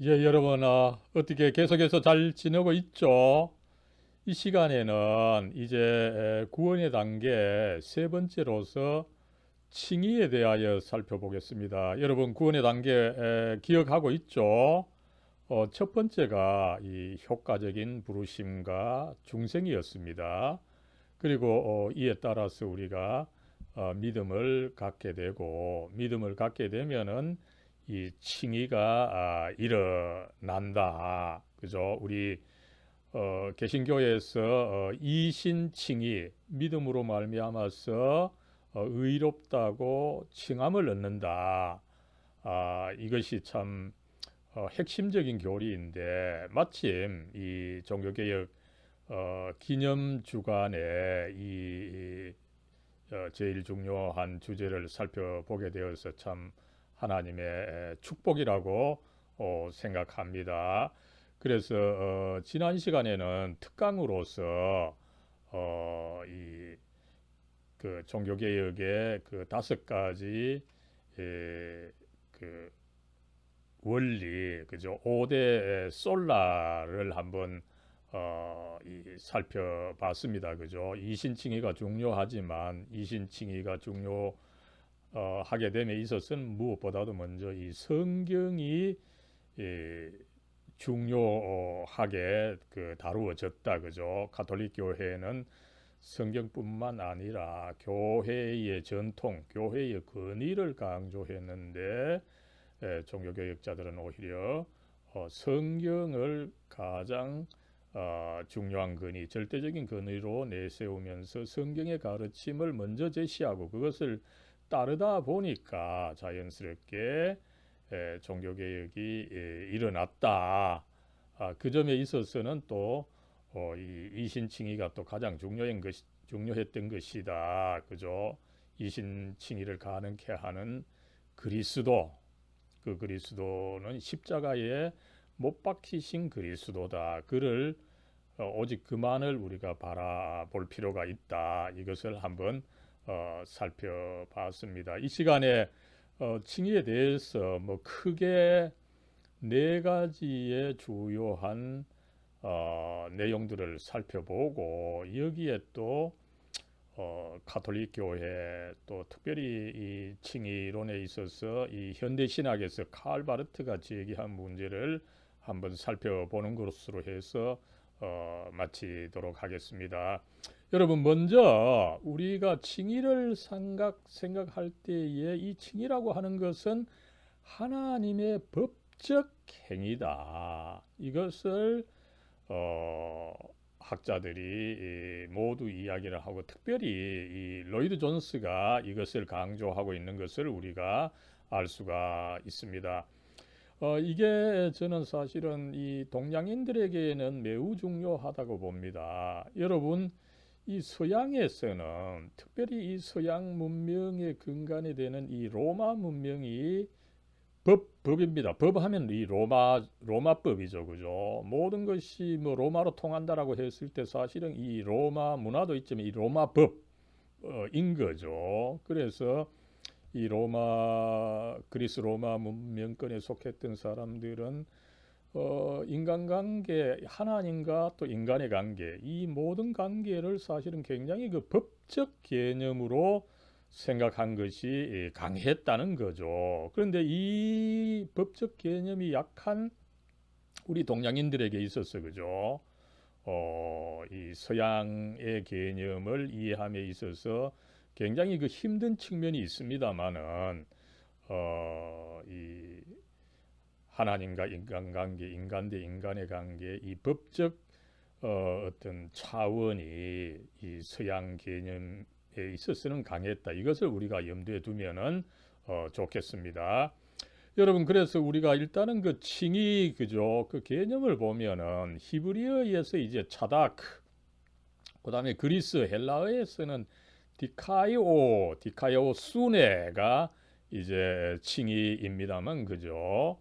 예, 여러분, 어떻게 계속해서 잘 지내고 있죠? 이 시간에는 이제 구원의 단계 세 번째로서 칭의에 대하여 살펴보겠습니다. 여러분, 구원의 단계 기억하고 있죠? 첫 번째가 이 효과적인 부르심과 중생이었습니다. 그리고 이에 따라서 우리가 믿음을 갖게 되고 믿음을 갖게 되면은 이 칭의가 일어난다. 그죠? 우리 개신교에서 이신칭의 믿음으로 말미암아서 의롭다고 칭함을 얻는다. 이것이 참 핵심적인 교리인데 마침 이 종교개혁 기념 주간에 이 제일 중요한 주제를 살펴보게 되어서 참 하나님의 축복이라고 생각합니다. 그래서 지난 시간에는 특강으로서 이그 종교개혁의 그 다섯 가지 그 원리, 그죠? 5대 솔라를 한번 살펴봤습니다. 그죠? 이신칭의가 중요하지만 이신칭의가 중요하게 됨에 있어서는 무엇보다도 먼저 이 성경이 중요하게 그 다루어졌다. 그죠? 가톨릭 교회는 성경뿐만 아니라 교회의 전통, 교회의 권위를 강조했는데 종교개혁자들은 오히려 성경을 가장 중요한 권위, 절대적인 권위로 내세우면서 성경의 가르침을 먼저 제시하고 그것을 따르다 보니까 자연스럽게 종교개혁이 일어났다. 그 점에 있어서는 또 이 이신칭의가 또 가장 중요했던 것이다. 그죠? 이신칭의를 가능케 하는 그리스도, 그 그리스도는 십자가에 못 박히신 그리스도다. 그를 오직 그만을 우리가 바라볼 필요가 있다. 이것을 한번 살펴봤습니다. 이 시간에 칭의에 대해서 뭐 크게 네 가지의 주요한 내용들을 살펴보고 여기에 또 가톨릭 교회 또 특별히 이 칭의론에 있어서 이 현대 신학에서 칼 바르트가 제기한 문제를 한번 살펴보는 것으로 해서 마치도록 하겠습니다. 여러분 먼저 우리가 칭의를 생각할 때에 이 칭의라고 하는 것은 하나님의 법적 행위다. 이것을 어, 학자들이 모두 이야기를 하고 특별히 이 로이드 존스가 이것을 강조하고 있는 것을 우리가 알 수가 있습니다. 이게 저는 사실은 이 동양인들에게는 매우 중요하다고 봅니다. 여러분, 이 서양에서는 특별히 이 서양 문명의 근간이 되는 이 로마 문명이 법입니다. 법하면 이 로마법이죠, 그죠? 모든 것이 뭐 로마로 통한다라고 했을 때 사실은 이 로마 문화도 있지만 이 로마법인 거죠. 그래서 이 그리스 로마 문명권에 속했던 사람들은 인간관계, 하나님과 또 인간의 관계, 이 모든 관계를 사실은 굉장히 그 법적 개념으로 생각한 것이 강했다는 거죠. 그런데 이 법적 개념이 약한 우리 동양인들에게 있어서 그죠? 이 서양의 개념을 이해함에 있어서 굉장히 그 힘든 측면이 있습니다만은 이 하나님과 인간관계, 인간 대 인간의 관계, 이 법적 어떤 차원이 이 서양 개념에 있어서는 강했다. 이것을 우리가 염두에 두면은 좋겠습니다. 여러분 그래서 우리가 일단은 그 칭의 그죠? 그 개념을 보면은 히브리어에서 이제 차다크, 그다음에 그리스 헬라어에서는 디카이오 수네가 이제 칭의입니다만 그죠?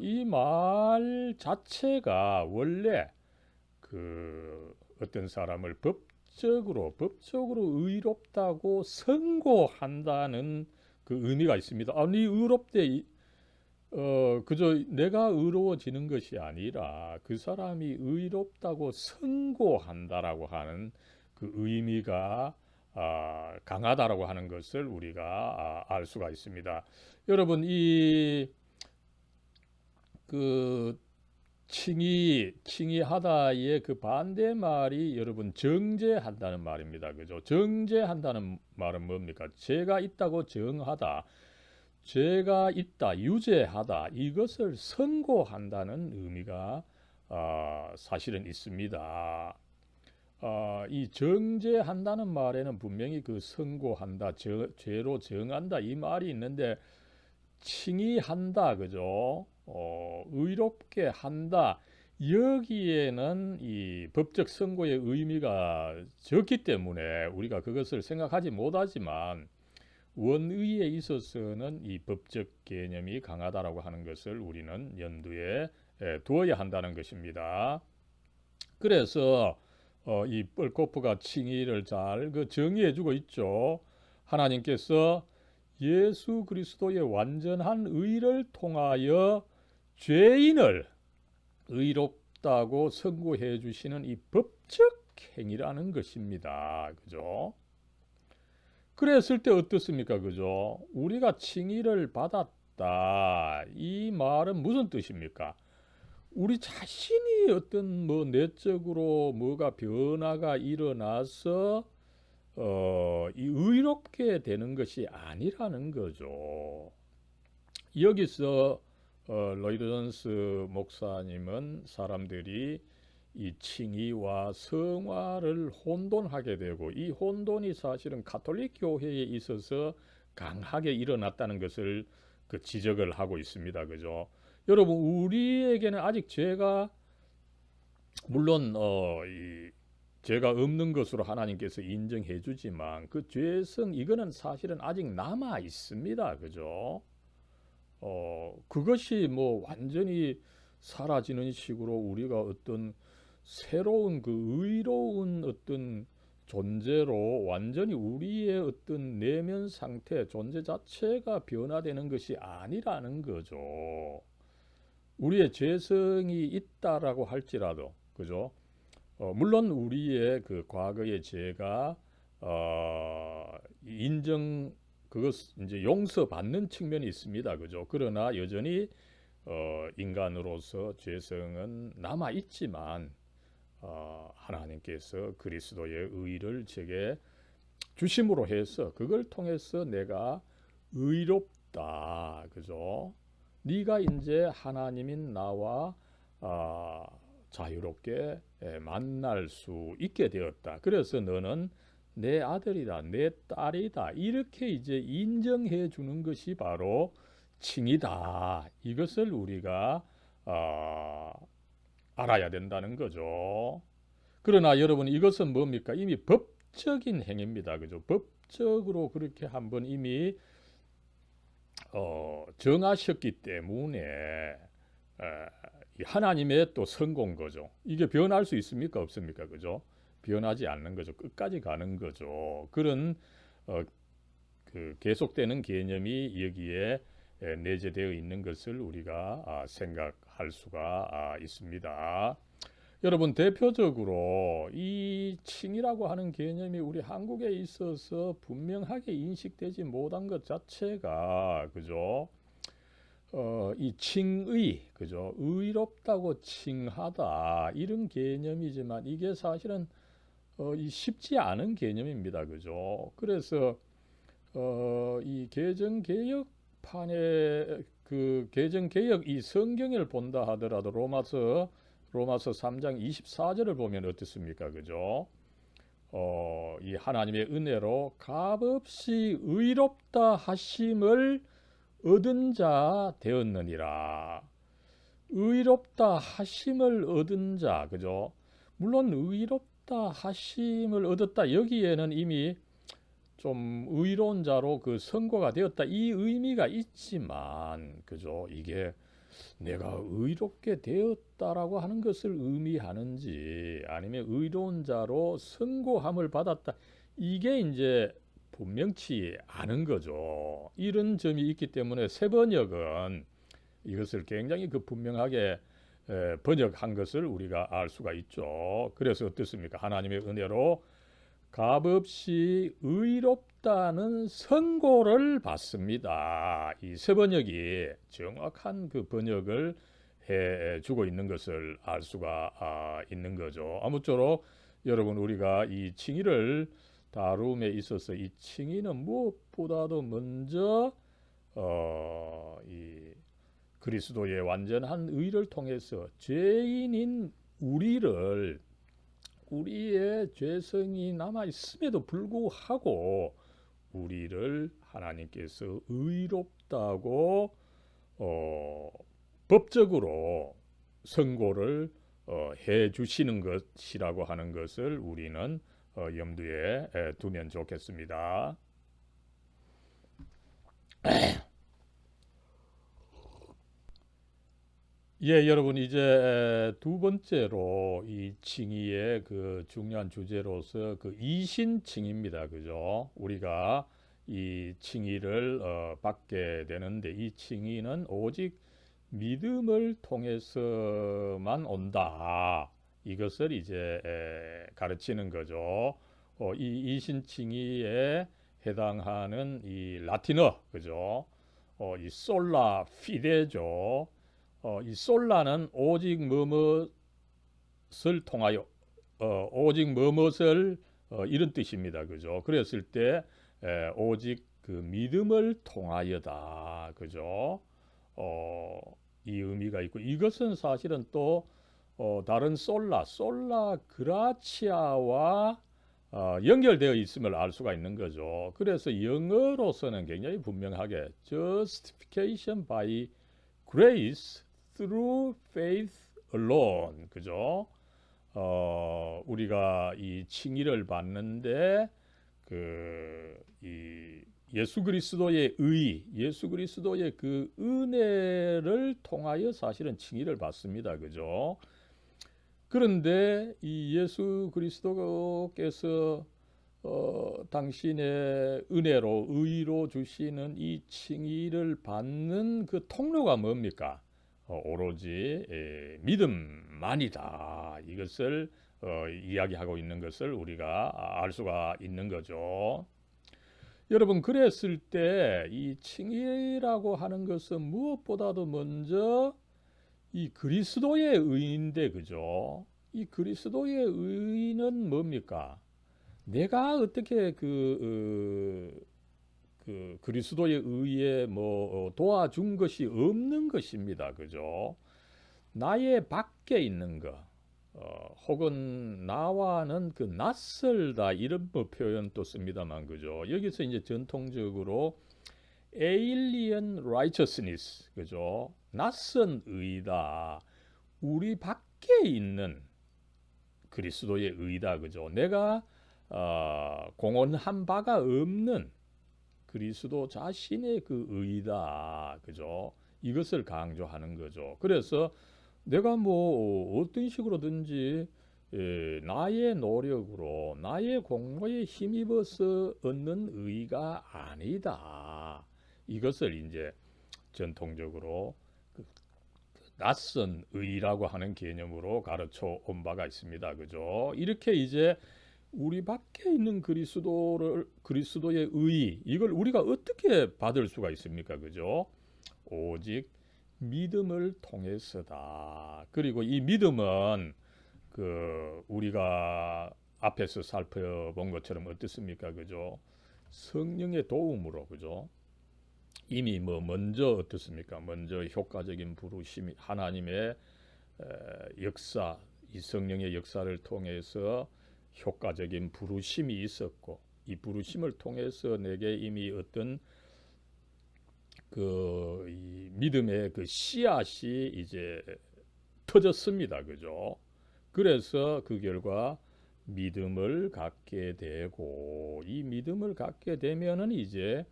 이 말 자체가 원래 그 어떤 사람을 법적으로 의롭다고 선고한다는 그 의미가 있습니다. 아니 의롭대 그저 내가 의로워지는 것이 아니라 그 사람이 의롭다고 선고한다라고 하는 그 의미가 강하다라고 하는 것을 우리가 알 수가 있습니다. 여러분 그 칭의하다의 그 반대말이 여러분 정죄한다는 말입니다. 그죠? 정죄한다는 말은 뭡니까? 죄가 있다고 정하다. 죄가 있다, 유죄하다, 이것을 선고한다는 의미가 사실은 있습니다. 이 정죄한다는 말에는 분명히 그 선고한다, 죄로 정한다 이 말이 있는데 칭의한다, 그죠? 의롭게 한다. 여기에는 이 법적 선고의 의미가 적기 때문에 우리가 그것을 생각하지 못하지만 원의에 있어서는 이 법적 개념이 강하다라고 하는 것을 우리는 염두에 두어야 한다는 것입니다. 그래서 이 뻘코프가 칭의를 잘 정의해주고 있죠. 하나님께서 예수 그리스도의 완전한 의를 통하여 죄인을 의롭다고 선고해 주시는 이 법적 행위라는 것입니다. 그죠? 그랬을 때 어떻습니까? 그죠? 우리가 칭의를 받았다. 이 말은 무슨 뜻입니까? 우리 자신이 어떤 내적으로 뭐가 변화가 일어나서 이 의롭게 되는 것이 아니라는 거죠. 여기서 로이드 존스 목사님은 사람들이 이 칭의와 성화를 혼돈하게 되고 이 혼돈이 사실은 가톨릭 교회에 있어서 강하게 일어났다는 것을 지적을 하고 있습니다. 그죠? 여러분 우리에게는 아직 죄가 물론 이 죄가 없는 것으로 하나님께서 인정해 주지만 그 죄성 이거는 사실은 아직 남아 있습니다. 그죠? 그것이 완전히 사라지는 식으로 우리가 어떤 새로운 그 의로운 어떤 존재로 완전히 우리의 어떤 내면 상태, 존재 자체가 변화되는 것이 아니라는 거죠. 우리의 죄성이 있다라고 할지라도, 그죠? 물론 우리의 그 과거의 죄가 인정 그것 이제 용서받는 측면이 있습니다. 그죠? 그러나 여전히 인간으로서 죄성은 남아 있지만 하나님께서 그리스도의 의를 제게 주심으로 해서 그걸 통해서 내가 의롭다. 그죠? 네가 이제 하나님인 나와 자유롭게 만날 수 있게 되었다. 그래서 너는 내 아들이다, 내 딸이다. 이렇게 이제 인정해 주는 것이 바로 칭이다. 이것을 우리가 알아야 된다는 거죠. 그러나 여러분 이것은 뭡니까? 이미 법적인 행위입니다. 그죠? 법적으로 그렇게 한번 이미 정하셨기 때문에 하나님의 또 선고인 거죠. 이게 변할 수 있습니까? 없습니까? 그죠? 변하지 않는 거죠. 끝까지 가는 거죠. 그런 그 계속되는 개념이 여기에 내재되어 있는 것을 우리가 생각할 수가 있습니다. 여러분 대표적으로 이 칭이라고 하는 개념이 우리 한국에 있어서 분명하게 인식되지 못한 것 자체가 그죠? 이 칭의, 그죠? 의롭다고 칭하다 이런 개념이지만 이게 사실은 쉽지 않은 개념입니다, 그죠? 그래서 이 개정개혁판에 그 개정개혁 이 성경을 본다 하더라도 로마서 3장 24절을 보면 어떻습니까, 그죠? 이 하나님의 은혜로 값없이 의롭다 하심을 얻은 자 되었느니라. 의롭다 하심을 얻은 자, 그죠? 물론 의롭다 하심을 얻었다. 여기에는 이미 좀 의로운 자로 그 선고가 되었다. 이 의미가 있지만, 그죠? 이게 내가 의롭게 되었다라고 하는 것을 의미하는지 아니면 의로운 자로 선고함을 받았다. 이게 이제 분명치 않은 거죠. 이런 점이 있기 때문에 새 번역은 이것을 굉장히 그 분명하게 번역한 것을 우리가 알 수가 있죠. 그래서 어떻습니까? 하나님의 은혜로 값없이 의롭다는 선고를 받습니다. 이 새 번역이 정확한 그 번역을 해 주고 있는 것을 알 수가 있는 거죠. 아무쪼록 여러분, 우리가 이 칭의를 다룸에 있어서 이 칭의는 무엇보다도 먼저 이 그리스도의 완전한 의를 통해서 죄인인 우리의 죄성이 남아 있음에도 불구하고 우리를 하나님께서 의롭다고 법적으로 선고를 해 주시는 것이라고 하는 것을 우리는 염두에 두면 좋겠습니다. 예, 여러분, 이제 두 번째로 이 칭의의 그 중요한 주제로서 그 이신칭의입니다. 그죠? 우리가 이 칭의를 받게 되는데, 이 칭의는 오직 믿음을 통해서만 온다. 이것을 이제 가르치는 거죠. 이 이신칭의에 해당하는 이 라틴어, 그죠? 이 솔라 피데죠. 이 솔라는 오직 무엇을 통하여, 오직 무엇을 이런 뜻입니다. 그죠? 그랬을 때 오직 그 믿음을 통하여다. 그죠? 이 의미가 있고, 이것은 사실은 또 다른 솔라 그라치아와 연결되어 있음을 알 수가 있는 거죠. 그래서 영어로서는 굉장히 분명하게 justification by grace through faith alone. 그죠? 우리가 이 칭의를 받는데 이 예수 그리스도의 예수 그리스도의 그 은혜를 통하여 사실은 칭의를 받습니다. 그죠? 그런데 이 예수 그리스도께서 당신의 은혜로 의로 주시는 이 칭의를 받는 그 통로가 뭡니까? 오로지 믿음만이다. 이것을 이야기하고 있는 것을 우리가 알 수가 있는 거죠. 여러분, 그랬을 때 이 칭의라고 하는 것은 무엇보다도 먼저 이 그리스도의 의인데, 그죠? 이 그리스도의 의는 뭡니까? 내가 어떻게 그리스도의 의에 도와준 것이 없는 것입니다. 그죠? 나의 밖에 있는 것, 혹은 나와는 그 낯설다, 이런 표현 또 씁니다만, 그죠? 여기서 이제 전통적으로 alien righteousness, 그죠? 낯선 의다. 우리 밖에 있는 그리스도의 의다. 그죠? 내가 공헌한 바가 없는 그리스도 자신의 그 의다. 그죠? 이것을 강조하는 거죠. 그래서 내가 어떤 식으로든지 나의 노력으로 나의 공로에 힘입어서 얻는 의가 아니다. 이것을 이제 전통적으로 낯선 의라고 하는 개념으로 가르쳐 온 바가 있습니다. 그죠? 이렇게 이제 우리 밖에 있는 그리스도의 의, 이걸 우리가 어떻게 받을 수가 있습니까? 그죠? 오직 믿음을 통해서다. 그리고 이 믿음은 우리가 앞에서 살펴본 것처럼 어떻습니까? 그죠? 성령의 도움으로, 그죠? 이미 먼저 어떻습니까? 먼저 효과적인 부르심이 하나님의 역사, 이 성령의 역사를 통해서 효과적인 부르심이 있었고, 이 부르심을 통해서 내게 이미 어떤 이 믿음의 그 씨앗이 이제 터졌습니다. 그죠? 그래서 그 결과 믿음을 갖게 되고, 이 믿음을 갖게 되면은 이제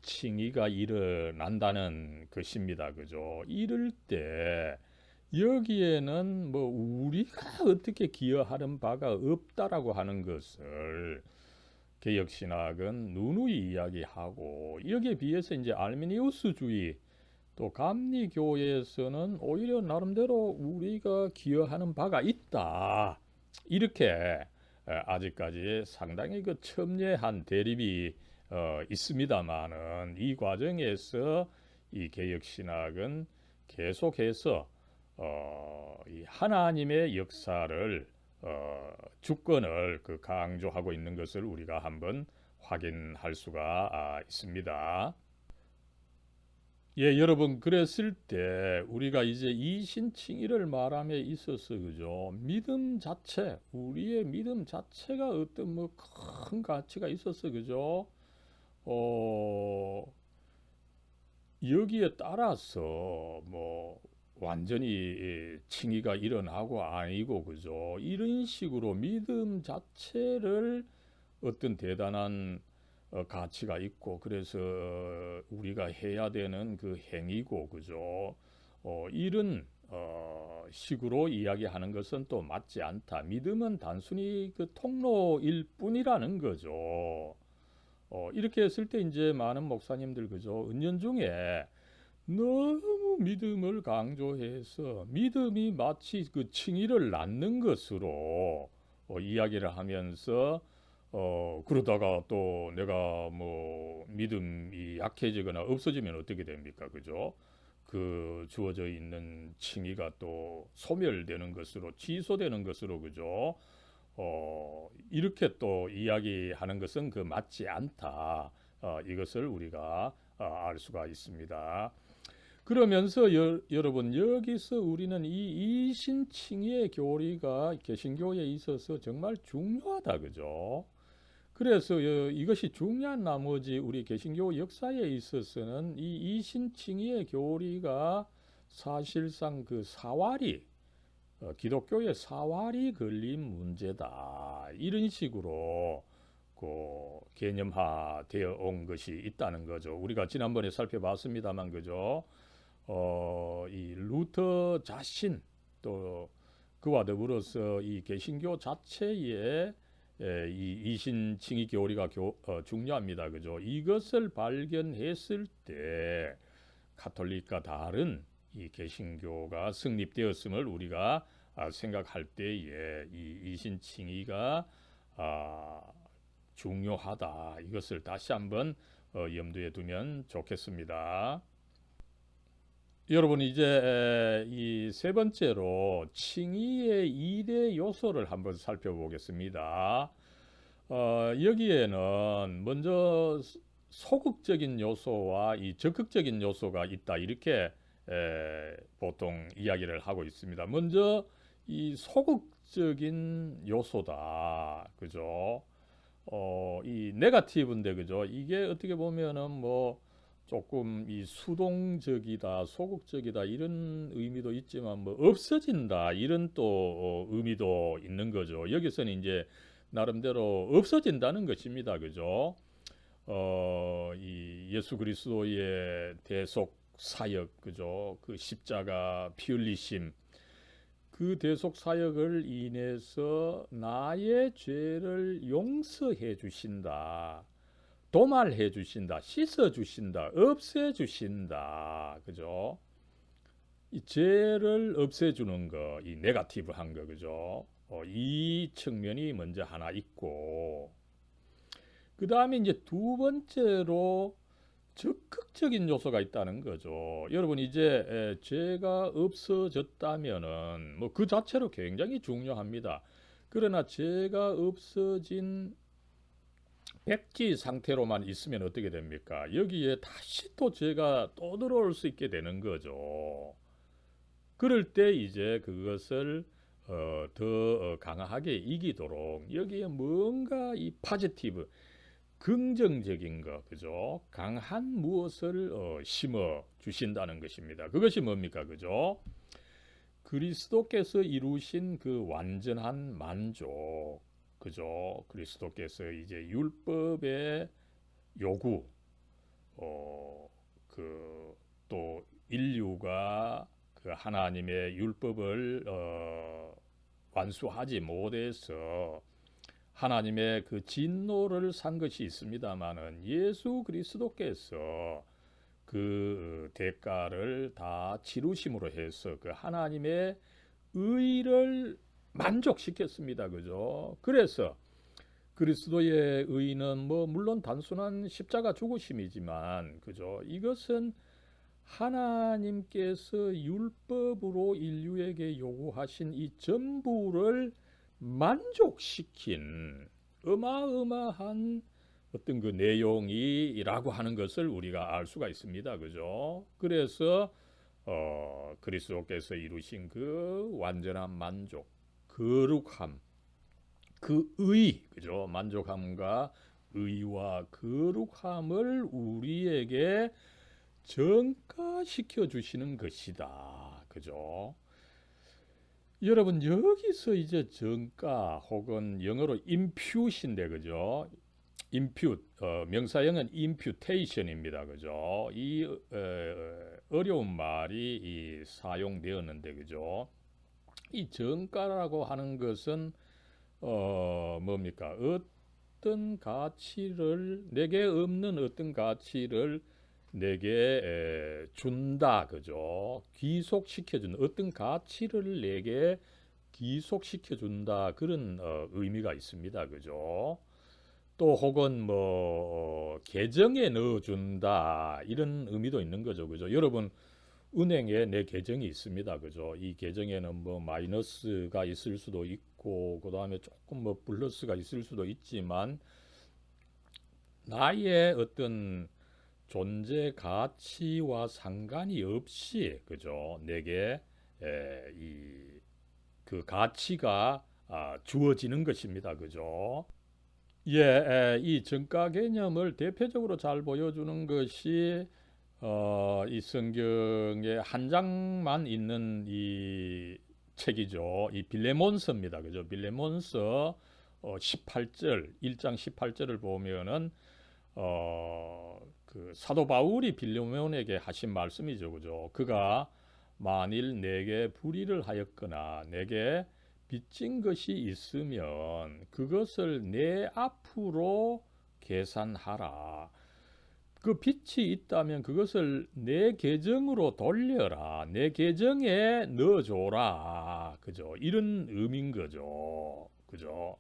칭의가 일어난다는 것입니다. 그죠? 이럴 때 여기에는 우리가 어떻게 기여하는 바가 없다라고 하는 것을 개혁신학은 누누이 이야기하고, 여기에 비해서 이제 알미니우스주의, 또 감리교회에서는 오히려 나름대로 우리가 기여하는 바가 있다. 이렇게 아직까지 상당히 그 첨예한 대립이 있습니다만은 이 과정에서 이 개혁신학은 계속해서 이 하나님의 역사를 주권을 그 강조하고 있는 것을 우리가 한번 확인할 수가 있습니다. 예, 여러분 그랬을 때 우리가 이제 이신칭의를 말함에 있어서 그죠? 믿음 자체, 우리의 믿음 자체가 어떤 뭐 큰 가치가 있어서 그죠? 어, 여기에 따라서 뭐 완전히 칭의가 일어나고 아니고 그죠? 이런 식으로 믿음 자체를 어떤 대단한 가치가 있고 그래서 우리가 해야 되는 그 행위고 그죠? 이런 식으로 이야기하는 것은 또 맞지 않다. 믿음은 단순히 그 통로일 뿐이라는 거죠. 이렇게 했을 때 이제 많은 목사님들 그죠? 은연중에 너무 믿음을 강조해서 믿음이 마치 그 칭의를 낳는 것으로 이야기를 하면서 그러다가 또 내가 뭐 믿음이 약해지거나 없어지면 어떻게 됩니까? 그죠? 그 주어져 있는 칭의가 또 소멸되는 것으로 취소되는 것으로 그죠? 이렇게 또 이야기하는 것은 그 맞지 않다. 이것을 우리가 알 수가 있습니다. 그러면서 여러분 여기서 우리는 이 이신칭의의 교리가 개신교에 있어서 정말 중요하다 그죠? 그래서 이것이 중요한 나머지 우리 개신교 역사에 있어서는 이 이신칭의의 교리가 사실상 그 사활이 기독교의 사활이 걸린 문제다. 이런 식으로 그 개념화되어 온 것이 있다는 거죠. 우리가 지난번에 살펴봤습니다만 그죠? 이 루터 자신 또 그와 더불어서 이 개신교 자체에 이 이신칭의 교리가 중요합니다. 그죠? 이것을 발견했을 때 가톨릭과 다른 이 개신교가 성립되었음을 우리가 생각할 때에 이 이신칭의가 중요하다. 이것을 다시 한번 염두에 두면 좋겠습니다. 여러분 이제 이 세 번째로 칭의의 2대 요소를 한번 살펴보겠습니다. 여기에는 먼저 소극적인 요소와 이 적극적인 요소가 있다 이렇게 보통 이야기를 하고 있습니다. 먼저 이 소극적인 요소다, 그죠? 이 네거티브인데 그죠? 이게 어떻게 보면은 뭐 조금 이 수동적이다, 소극적이다 이런 의미도 있지만 뭐 없어진다 이런 또 의미도 있는 거죠. 여기서는 이제 나름대로 없어진다는 것입니다. 그죠? 이 예수 그리스도의 대속 사역, 그죠? 그 십자가 피 흘리심, 그 대속 사역을 인해서 나의 죄를 용서해 주신다. 도말해 주신다. 씻어 주신다. 없애 주신다. 그죠? 이 죄를 없애 주는 거, 이 네거티브한 거, 그죠? 이 측면이 먼저 하나 있고 그 다음에 이제 두 번째로 적극적인 요소가 있다는 거죠. 여러분 이제 죄가 없어졌다면은 뭐 그 자체로 굉장히 중요합니다. 그러나 죄가 없어진 백지 상태로만 있으면 어떻게 됩니까? 여기에 다시 또 죄가 또 들어올 수 있게 되는 거죠. 그럴 때 이제 그것을 더 강하게 이기도록 여기에 뭔가 이 포지티브 긍정적인 거, 그죠? 강한 무엇을 심어 주신다는 것입니다. 그것이 뭡니까, 그죠? 그리스도께서 이루신 그 완전한 만족, 그죠? 그리스도께서 이제 율법의 요구, 그 또 인류가 그 하나님의 율법을 완수하지 못해서 하나님의 그 진노를 산 것이 있습니다마는 예수 그리스도께서 그 대가를 다 치르심으로 해서 그 하나님의 의를 만족시켰습니다. 그죠? 그래서 그리스도의 의는 뭐 물론 단순한 십자가 죽으심이지만 그죠? 이것은 하나님께서 율법으로 인류에게 요구하신 이 전부를 만족시킨 어마어마한 어떤 그 내용이라고 하는 것을 우리가 알 수가 있습니다. 그죠? 그래서 그리스도께서 이루신 그 완전한 만족, 거룩함, 그 의, 그죠? 만족함과 의와 거룩함을 우리에게 전가시켜 주시는 것이다. 그죠? 여러분 여기서 이제 전가 혹은 영어로 impute인데 그죠? impute 명사형은 imputation입니다. 그죠? 이 어려운 말이 사용되었는데 그죠? 이 전가라고 하는 것은 뭡니까? 어떤 가치를 내게 없는 어떤 가치를 내게 준다. 그죠? 귀속시켜준 어떤 가치를 내게 귀속시켜준다. 그런 의미가 있습니다. 그죠? 또 혹은 뭐 계정에 넣어준다. 이런 의미도 있는 거죠. 그죠? 여러분 은행에 내 계정이 있습니다. 그죠? 이 계정에는 뭐 마이너스가 있을 수도 있고 그다음에 조금 뭐 플러스가 있을 수도 있지만 나의 어떤 존재 가치와 상관이 없이 그죠? 내게 이 그 가치가 주어지는 것입니다. 그죠? 이 정가 개념을 대표적으로 잘 보여주는 것이 이 성경에 한 장만 있는 이 책이죠. 이 빌레몬서입니다. 그죠? 빌레몬서 18절, 1장 18절을 보면은 그 사도 바울이 빌레몬에게 하신 말씀이죠. 그죠? 그가 만일 내게 불의를 하였거나 내게 빚진 것이 있으면 그것을 내 앞으로 계산하라. 그 빚이 있다면 그것을 내 계정으로 돌려라. 내 계정에 넣어줘라. 그죠? 이런 의미인 거죠. 그죠?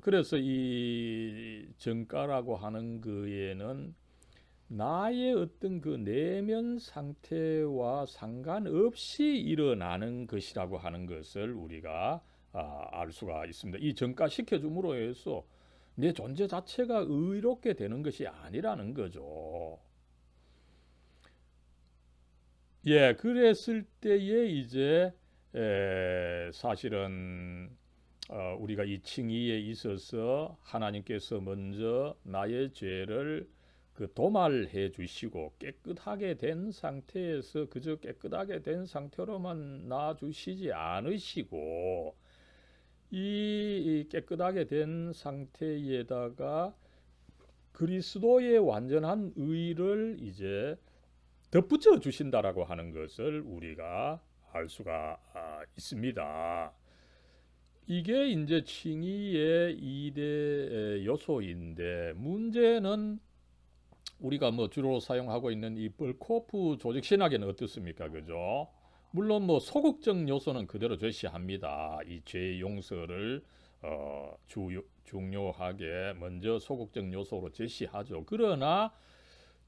그래서 이 정가라고 하는 거에는 나의 어떤 그 내면 상태와 상관없이 일어나는 것이라고 하는 것을 우리가 알 수가 있습니다. 이 정가시켜 줌으로 해서 내 존재 자체가 의롭게 되는 것이 아니라는 거죠. 그랬을 때에 이제 사실은 우리가 이 칭의에 있어서 하나님께서 먼저 나의 죄를 그 도말해 주시고 깨끗하게 된 상태에서 그저 깨끗하게 된 상태로만 놔 주시지 않으시고 이 깨끗하게 된 상태에다가 그리스도의 완전한 의를 이제 덧붙여 주신다라고 하는 것을 우리가 알 수가 있습니다. 이게 이제 칭의의 2대 요소인데 문제는 우리가 뭐 주로 사용하고 있는 이 벌코프 조직 신학에는 어떻습니까? 그죠? 물론 뭐 소극적 요소는 그대로 제시합니다. 이 죄 용서를 중요하게 먼저 소극적 요소로 제시하죠. 그러나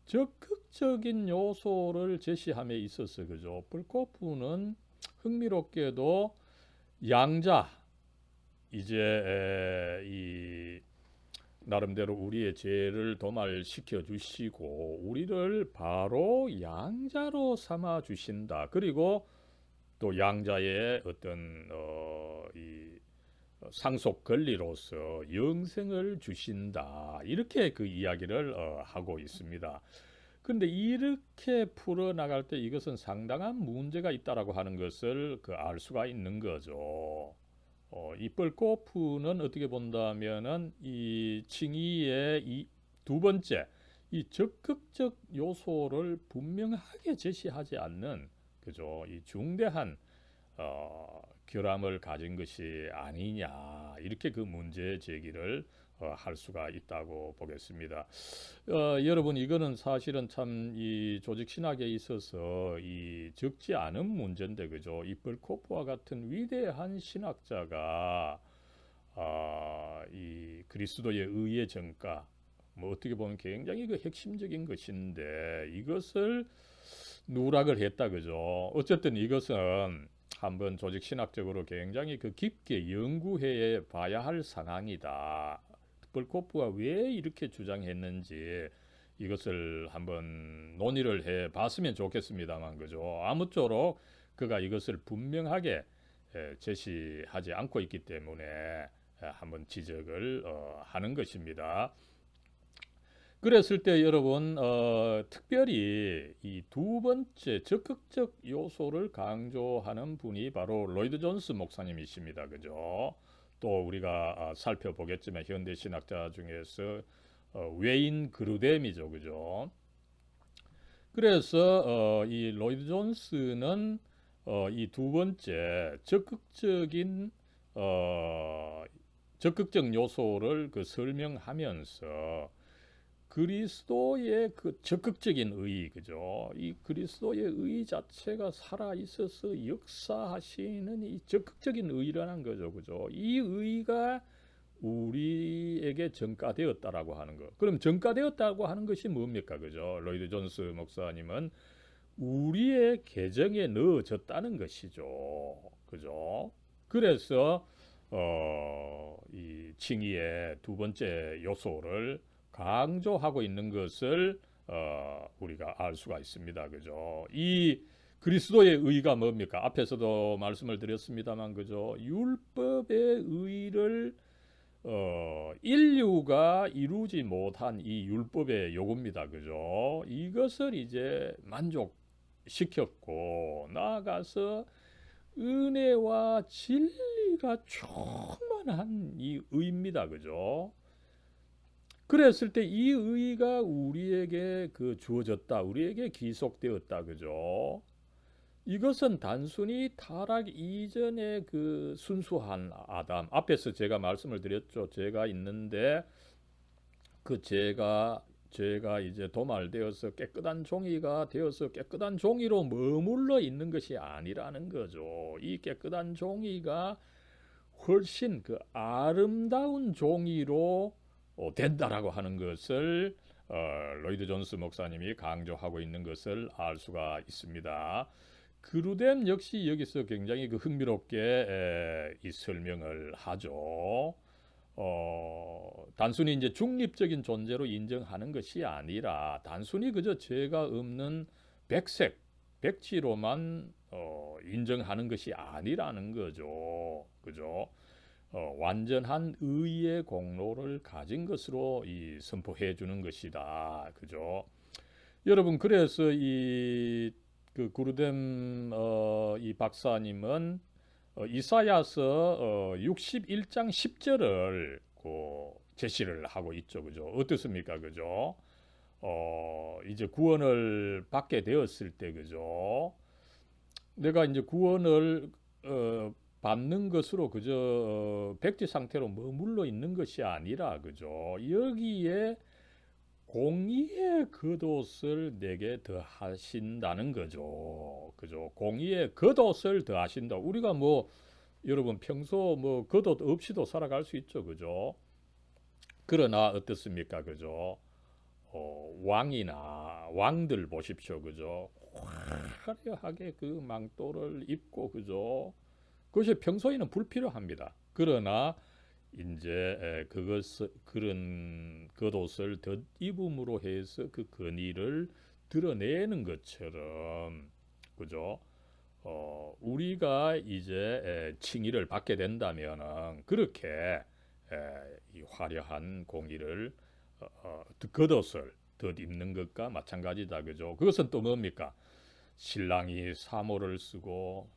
적극적인 요소를 제시함에 있어서 그죠? 벌코프는 흥미롭게도 양자 이제 이 나름대로 우리의 죄를 도말시켜 주시고 우리를 바로 양자로 삼아 주신다. 그리고 또 양자의 어떤 이 상속 권리로서 영생을 주신다. 이렇게 그 이야기를 하고 있습니다. 근데 이렇게 풀어 나갈 때 이것은 상당한 문제가 있다라고 하는 것을 알 수가 있는 거죠. 이 벌코프는 어떻게 본다면은 이 칭의의 이 두 번째 이 적극적 요소를 분명하게 제시하지 않는 그죠? 이 중대한 결함을 가진 것이 아니냐 이렇게 그 문제 제기를 할 수가 있다고 보겠습니다. 여러분 이거는 사실은 참 이 조직 신학에 있어서 이 적지 않은 문제인데 그죠? 이 벌코프와 같은 위대한 신학자가 이 그리스도의 의의 전가 뭐 어떻게 보면 굉장히 그 핵심적인 것인데 이것을 누락을 했다 그죠? 어쨌든 이것은 한번 조직 신학적으로 굉장히 그 깊게 연구해 봐야 할 상황이다. 벌코프가 왜 이렇게 주장했는지 이것을 한번 논의를 해 봤으면 좋겠습니다만 그죠? 아무쪼록 그가 이것을 분명하게 제시하지 않고 있기 때문에 한번 지적을 하는 것입니다. 그랬을 때 여러분 특별히 이 두 번째 적극적 요소를 강조하는 분이 바로 로이드 존스 목사님이십니다. 그죠? 또 우리가 살펴보겠지만 현대 신학자 중에서 웨인 그루뎀이죠. 그죠? 그래서 이 로이드 존스는 이 두 번째 적극적 요소를 그 설명하면서 그리스도의 그 적극적인 의, 그죠? 이 그리스도의 의 자체가 살아 있어서 역사하시는 이 적극적인 의라는 거죠, 그죠? 이 의가 우리에게 전가되었다라고 하는 거. 그럼 전가되었다고 하는 것이 뭡니까, 그죠? 로이드 존스 목사님은 우리의 계정에 넣어졌다는 것이죠, 그죠? 그래서 이 칭의의 두 번째 요소를 강조하고 있는 것을 우리가 알 수가 있습니다. 그죠? 이 그리스도의 의가 뭡니까? 앞에서도 말씀을 드렸습니다만 그죠? 율법의 의를 인류가 이루지 못한 이 율법의 요구입니다. 그죠? 이것을 이제 만족시켰고 나아가서 은혜와 진리가 충만한 이 의입니다. 그죠? 그랬을 때 이 의가 우리에게 그 주어졌다. 우리에게 기속되었다. 그죠? 이것은 단순히 타락 이전의 그 순수한 아담. 앞에서 제가 말씀을 드렸죠. 죄가 있는데 그 죄가 이제 도말되어서 깨끗한 종이가 되어서 깨끗한 종이로 머물러 있는 것이 아니라는 거죠. 이 깨끗한 종이가 훨씬 그 아름다운 종이로 된다라고 하는 것을 로이드 존스 목사님이 강조하고 있는 것을 알 수가 있습니다. 그루뎀 역시 여기서 굉장히 그 흥미롭게 이 설명을 하죠. 단순히 이제 중립적인 존재로 인정하는 것이 아니라 단순히 그저 죄가 없는 백지로만 인정하는 것이 아니라는 거죠. 그죠? 완전한 의의 공로를 가진 것으로 이 선포해 주는 것이다. 그죠? 여러분 그래서 이 그 구르뎀 이 박사님은 이사야서 61장 10절을 그 제시를 하고 있죠. 그죠? 어떻습니까? 그죠? 이제 구원을 받게 되었을 때 그죠? 내가 이제 구원을 받는 것으로 그저 백지 상태로 머물러 있는 것이 아니라 그죠? 여기에 공의의 겉옷을 내게 더하신다는 거죠. 그죠? 공의의 겉옷을 더하신다. 우리가 뭐 여러분 평소 뭐 겉옷 없이도 살아갈 수 있죠. 그죠? 그러나 어떻습니까? 그죠? 왕들 보십시오. 그죠? 화려하게 그 망토를 입고 그죠? 그것이 평소에는 불필요합니다. 그러나 이제 그런 겉옷을 덧입음으로 해서 그 근의를 드러내는 것처럼 그죠? 우리가 이제 칭의를 받게 된다면은 그렇게 이 화려한 공의를 겉옷을 덧입는 것과 마찬가지다. 그죠? 그것은 또 뭡니까? 신랑이 사모를 쓰고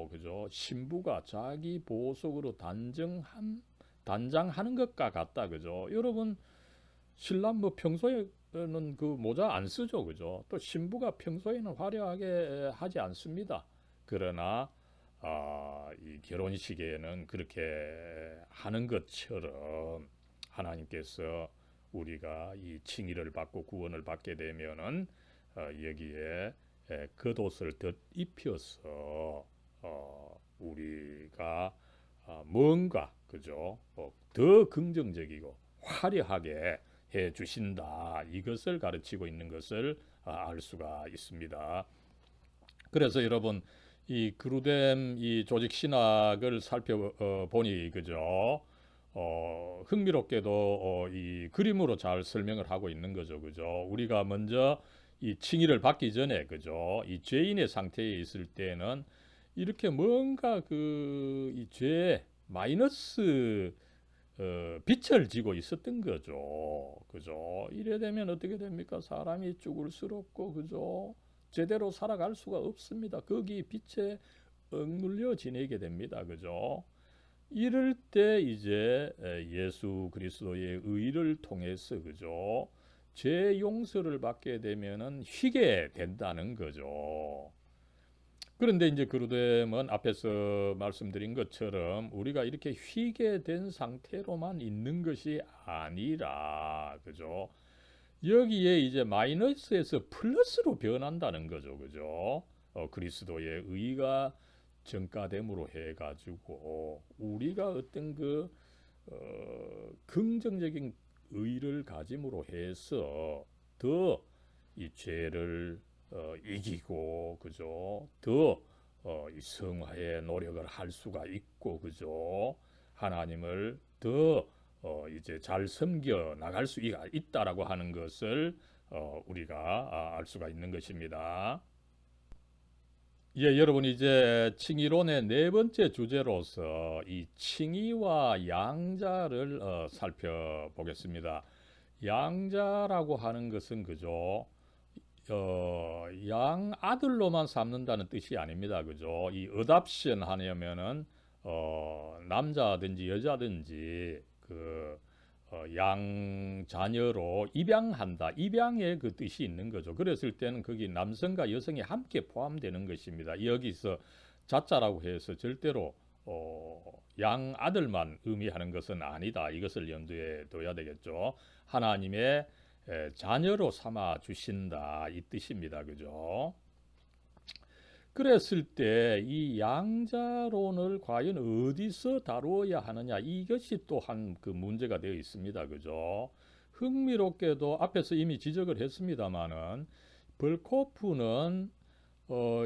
그죠? 신부가 자기 보석으로 단장하는 것과 같다. 그죠? 여러분 신랑 뭐 평소에는 그 모자 안 쓰죠. 그죠? 또 신부가 평소에는 화려하게 하지 않습니다. 그러나 이 결혼식에는 그렇게 하는 것처럼 하나님께서 우리가 이 칭의를 받고 구원을 받게 되면은 여기에 겉옷을 덧입혀서 우리가 뭔가 그죠? 더 긍정적이고 화려하게 해 주신다. 이것을 가르치고 있는 것을 알 수가 있습니다. 그래서 여러분 이 그루뎀 이 조직 신학을 살펴보니 그죠? 흥미롭게도 이 그림으로 잘 설명을 하고 있는 거죠, 그죠? 우리가 먼저 이 칭의를 받기 전에 그죠? 이 죄인의 상태에 있을 때는 이렇게 뭔가 그 이 죄 마이너스 빛을 지고 있었던 거죠. 그죠? 이래 되면 어떻게 됩니까? 사람이 쭈글스럽고, 그죠? 제대로 살아갈 수가 없습니다. 거기 빛에 억눌려 지내게 됩니다. 그죠? 이럴 때 이제 예수 그리스도의 의를 통해서, 그죠? 죄 용서를 받게 되면은 휘게 된다는 거죠. 그런데 이제 그루뎀은 앞에서 말씀드린 것처럼 우리가 이렇게 휘게 된 상태로만 있는 것이 아니라, 그죠? 여기에 이제 마이너스에서 플러스로 변한다는 거죠, 그죠? 그리스도의 의가 전가됨으로 해가지고 우리가 어떤 그 긍정적인 의를 가짐으로 해서 더 이 죄를 이기고 그죠? 더 이 성화의 노력을 할 수가 있고 그죠? 하나님을 더 이제 잘 섬겨 나갈 수 있다라고 하는 것을 우리가 알 수가 있는 것입니다. 예, 여러분 이제 칭의론의 네 번째 주제로서 이 칭의와 양자를 살펴보겠습니다. 양자라고 하는 것은 그죠? 양아들로만 삼는다는 뜻이 아닙니다. 그죠? 이 어답션 하냐면은 남자든지 여자든지 그 양자녀로 입양한다. 입양의 그 뜻이 있는 거죠. 그랬을 때는 거기 남성과 여성이 함께 포함되는 것입니다. 여기서 자자라고 해서 절대로 양아들만 의미하는 것은 아니다. 이것을 염두에 둬야 되겠죠. 하나님의 자녀로 삼아 주신다 이 뜻입니다. 그죠? 그랬을 때 이 양자론을 과연 어디서 다루어야 하느냐 이것이 또한 그 문제가 되어 있습니다. 그죠? 흥미롭게도 앞에서 이미 지적을 했습니다마는 벌코프는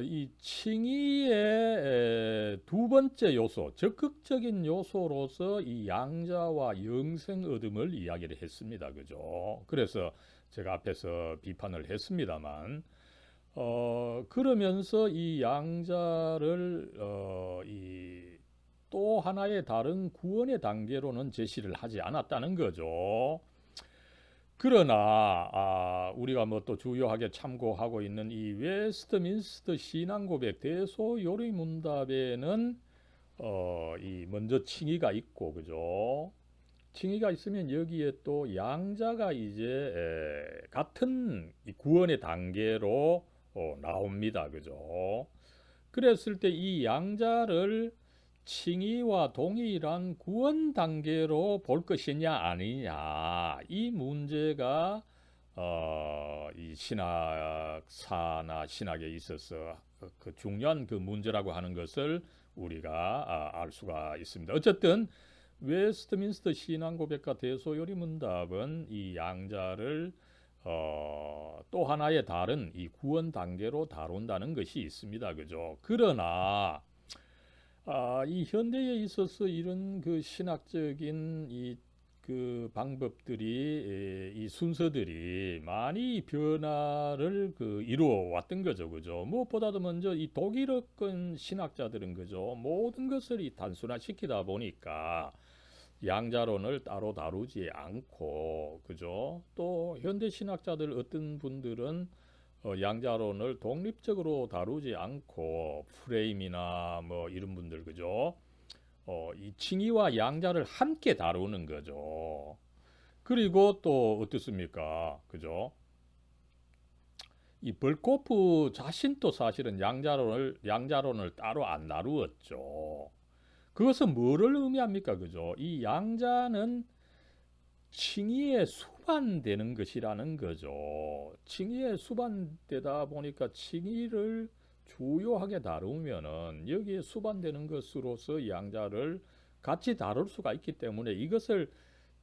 이 칭의의 두 번째 요소, 적극적인 요소로서 이 양자와 영생 얻음을 이야기를 했습니다. 그죠? 그래서 제가 앞에서 비판을 했습니다만, 그러면서 이 양자를, 이 또 하나의 다른 구원의 단계로는 제시를 하지 않았다는 거죠. 그러나 우리가 뭐 또 주요하게 참고하고 있는 이 웨스트민스터 신앙고백 대소요리문답에는 이 먼저 칭의가 있고 그죠? 칭의가 있으면 여기에 또 양자가 이제 같은 이 구원의 단계로 나옵니다. 그죠? 그랬을 때 이 양자를 칭의와 동일한 구원 단계로 볼 것이냐 아니냐 이 문제가 이 신학사나 신학에 있어서 그 중요한 그 문제라고 하는 것을 우리가 알 수가 있습니다. 어쨌든 웨스트민스터 신앙고백과 대소요리문답은 이 양자를 또 하나의 다른 이 구원 단계로 다룬다는 것이 있습니다. 그죠? 그러나 이 현대에 있어서 이런 그 신학적인 이 그 방법들이 이 순서들이 많이 변화를 그 이루어 왔던 거죠, 그죠? 무엇보다도 먼저 이 독일어권 신학자들은 그죠, 모든 것을 이 단순화시키다 보니까 양자론을 따로 다루지 않고, 그죠? 또 현대 신학자들 어떤 분들은 양자론을 독립적으로 다루지 않고 프레임이나 뭐 이런 분들 그죠? 이 칭의와 양자를 함께 다루는 거죠. 그리고 또 어떻습니까? 그죠? 이 벌코프 자신도 사실은 양자론을 따로 안 다루었죠. 그것은 뭐를 의미합니까? 그죠? 이 양자는 칭의에 수반되는 것이라는 거죠. 칭의에 수반되다 보니까 칭의를 주요하게 다루면은 여기에 수반되는 것으로서 양자를 같이 다룰 수가 있기 때문에 이것을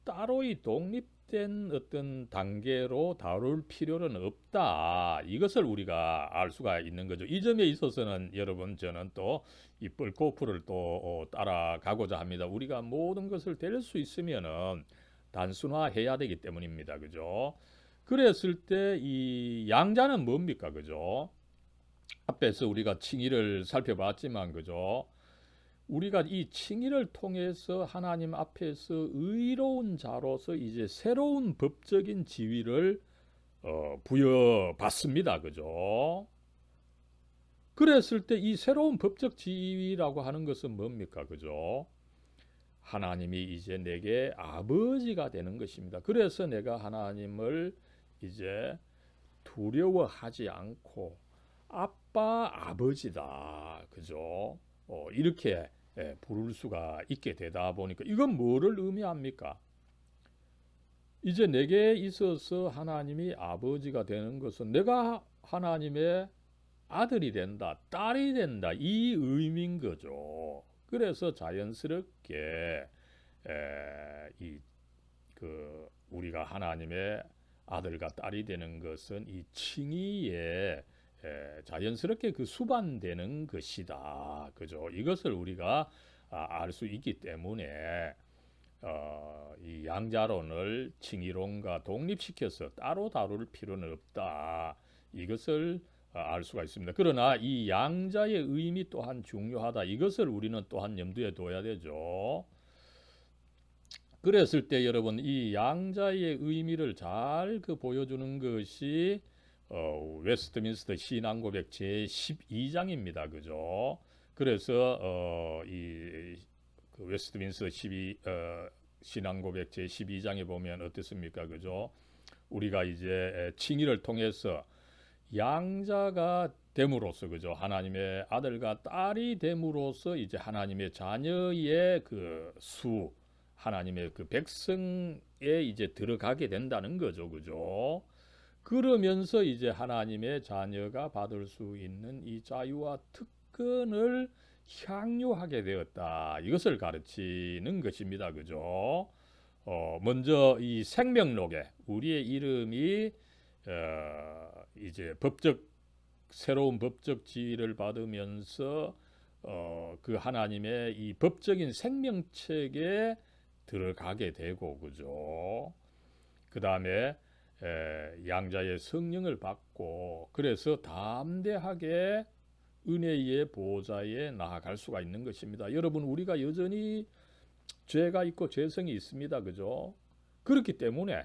따로이 독립된 어떤 단계로 다룰 필요는 없다. 이것을 우리가 알 수가 있는 거죠. 이 점에 있어서는 여러분 저는 또 이 뿔코프를 또 따라가고자 합니다. 우리가 모든 것을 될 수 있으면은 단순화해야 되기 때문입니다. 그죠? 그랬을 때 이 양자는 뭡니까? 그죠? 앞에서 우리가 칭의를 살펴봤지만 그죠? 우리가 이 칭의를 통해서 하나님 앞에서 의로운 자로서 이제 새로운 법적인 지위를 부여받습니다. 그죠? 그랬을 때 이 새로운 법적 지위라고 하는 것은 뭡니까? 그죠? 하나님이 이제 내게 아버지가 되는 것입니다. 그래서 내가 하나님을 이제 두려워하지 않고 아빠 아버지다. 그죠? 이렇게 부를 수가 있게 되다 보니까 이건 뭐를 의미합니까? 이제 내게 있어서 하나님이 아버지가 되는 것은 내가 하나님의 아들이 된다, 딸이 된다 이 의미인 거죠. 그래서 자연스럽게 우리가 하나님의 아들과 딸이 되는 것은 이 칭의에 자연스럽게 그 수반되는 것이다. 그죠? 이것을 우리가 알 수 있기 때문에 이 양자론을 칭의론과 독립시켜서 따로 다룰 필요는 없다. 이것을 알 수가 있습니다. 그러나 이 양자의 의미 또한 중요하다. 이것을 우리는 또한 염두에 둬야 되죠. 그랬을 때 여러분 이 양자의 의미를 잘 보여주는 것이 웨스트민스터 신앙고백 제 12장입니다. 그죠? 그래서 그 웨스트민스터 신앙고백 제 12장에 보면 어떻습니까? 그죠? 우리가 이제 칭의를 통해서 양자가 됨으로써 그죠? 하나님의 아들과 딸이 됨으로써 이제 하나님의 자녀의 그 수, 하나님의 그 백성에 이제 들어가게 된다는 거죠. 그죠? 그러면서 이제 하나님의 자녀가 받을 수 있는 이 자유와 특권을 향유하게 되었다. 이것을 가르치는 것입니다. 그죠? 먼저 이 생명록에 우리의 이름이 이제 새로운 법적 지위를 받으면서 그 하나님의 이 법적인 생명책에 들어가게 되고 그죠. 그 다음에 양자의 성령을 받고 그래서 담대하게 은혜의 보좌에 나아갈 수가 있는 것입니다. 여러분 우리가 여전히 죄가 있고 죄성이 있습니다. 그죠? 그렇기 때문에